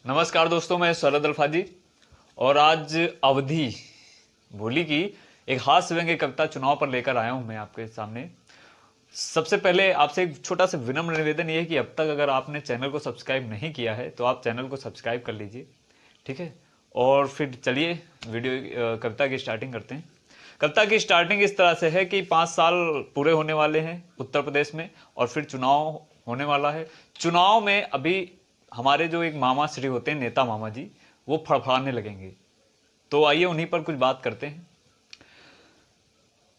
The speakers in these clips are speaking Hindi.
नमस्कार दोस्तों, मैं शरद अल्फाजी और आज अवधि भोली की एक हास्य व्यंग्य कविता चुनाव पर लेकर आया हूं मैं आपके सामने। सबसे पहले आपसे एक छोटा सा विनम्र निवेदन ये है कि अब तक अगर आपने चैनल को सब्सक्राइब नहीं किया है तो आप चैनल को सब्सक्राइब कर लीजिए, ठीक है। और फिर चलिए कविता की स्टार्टिंग करते हैं। कविता की स्टार्टिंग इस तरह से है कि 5 साल पूरे होने वाले हैं उत्तर प्रदेश में और फिर चुनाव होने वाला है। चुनाव में अभी हमारे जो एक मामा श्री होते हैं, नेता मामा जी, वो फड़फड़ाने लगेंगे। तो आइए उन्हीं पर कुछ बात करते हैं।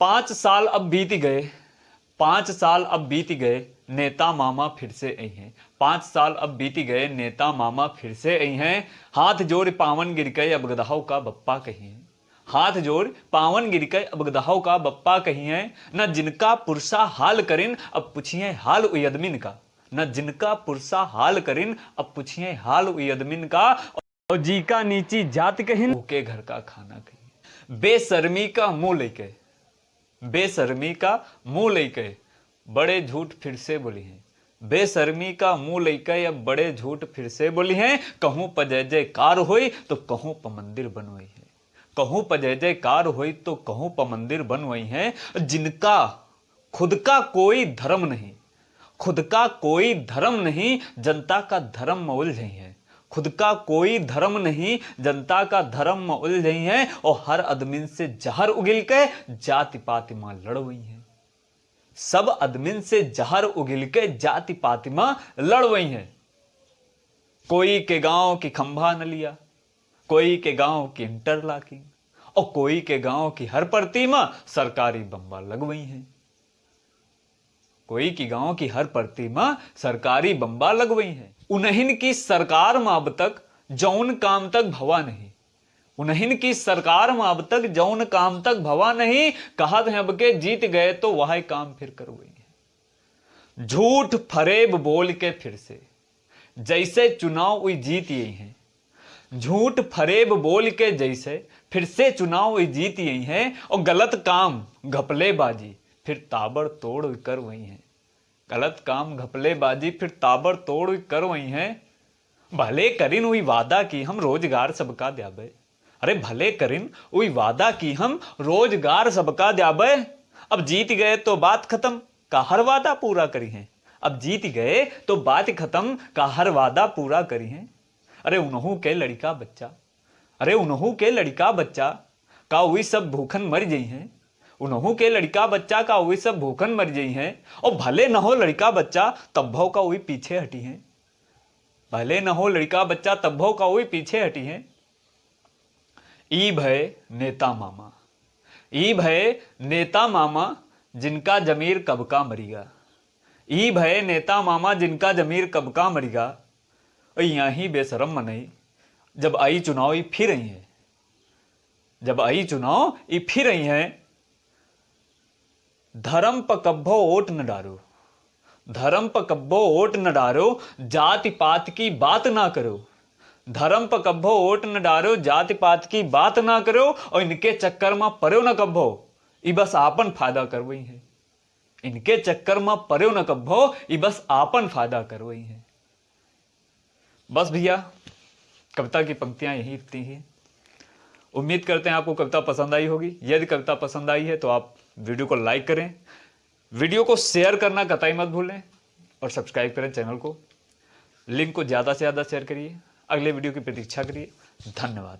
5 साल अब बीत गए, 5 साल अब बीत गए, नेता मामा फिर से आई हैं। 5 साल अब बीत गए, नेता मामा फिर से आई हैं। हाथ जोड़ पावन गिर गए, अब गदहाओं का बप्पा कही है। हाथ जोड़ पावन गिर गए, अब गदहाओं का बप्पा कही है। न जिनका पुरसा हाल करिन, अब पूछिए हाल उई अदमिन का। न जिनका पुरसा हाल करिन, अब पूछिए हाल उई अदमिन का। और जी का नीची जात कहिन, के घर का खाना कहिन। बेशर्मी का मुंह लेके, बेशर्मी का मुंह लेके बड़े झूठ फिर से बोली हैं। बेशर्मी का मुंह लेके अब बड़े झूठ फिर से बोली हैं। कहूं प जय जयकार होई तो कहूं प मंदिर बनवाई है। कहूं प जय जयकार होई तो कहूं प मंदिर बनवाई है। जिनका खुद का कोई धर्म नहीं, खुद का कोई धर्म नहीं, जनता का धर्म में उलझी है। खुद का कोई धर्म नहीं, जनता का धर्म में उलझी है। और हर आदमी से जहर उगिल के जाति पाति मां लड़वई है। सब आदमी से जहर उगिल के जाति पाति मां लड़वई है। कोई के गांव की खंभा न लिया, कोई के गांव की इंटरलॉकिंग, और कोई के गांव की हर प्रतिमा सरकारी बम्बा लगवई है। कोई की गांव की हर प्रतिमा सरकारी बम्बा लगवई है। उन्हीं की सरकार में अब तक जौन काम तक भवा नहीं, उन्हीं की सरकार में अब तक जौन काम तक भवा नहीं। कहत है अब के जीत गए तो वह काम फिर करवई है। झूठ फरेब बोल के फिर से जैसे चुनाव हुई जीत यही है। झूठ फरेब बोल के जैसे फिर से चुनाव हुई जीत यही है। और गलत काम घपलेबाजी फिर ताबड़तोड़ कर वही है। गलत काम घपलेबाजी फिर ताबड़तोड़ कर वही है। भले करिन हुई वादा की हम रोजगार सबका द्याबे। अरे भले करिन हुई वादा की हम रोजगार सबका द्याबे। अब जीत गए तो बात खत्म, का हर वादा पूरा करी है। अब जीत गए तो बात खत्म, का हर वादा पूरा करी है। अरे उन्हों के लड़का बच्चा, अरे उन्हों के लड़का बच्चा का वही सब भूखन मर गई हैं। उन्हों के लड़का बच्चा का वही सब भूखन मर गई हैं। और भले न हो लड़का बच्चा तब्भों का वही पीछे हटी हैं। भले न हो लड़का बच्चा तब्भों का वही पीछे हटी हैं। ई भय नेता मामा, ई भय नेता मामा जिनका जमीर कब का मरीगा। ई भय नेता मामा जिनका जमीर कब का मरीगा। और यहीं बेशरम मनई जब आई चुनाव ये फिर आई है। जब आई चुनाव ये फिर आई है। धर्म पर कब्बो वोट न डारो, धर्म पर कब्बो वोट न डारो, जाति पात की बात ना करो। धर्म पर कब्बो वोट न डारो, जाति पात की बात ना करो। और इनके चक्कर में परो न कब्बो, ये बस आपन फायदा करवई है। इनके चक्कर में परो न कब्बो, ये बस आपन फायदा करवई है। बस भैया, कविता की पंक्तियां यही थी हैं। उम्मीद करते हैं आपको कविता पसंद आई होगी। यदि कविता पसंद आई है तो आप वीडियो को लाइक करें, वीडियो को शेयर करना कतई मत भूलें और सब्सक्राइब करें चैनल को। लिंक को ज़्यादा से ज़्यादा शेयर करिए। अगले वीडियो की प्रतीक्षा करिए। धन्यवाद।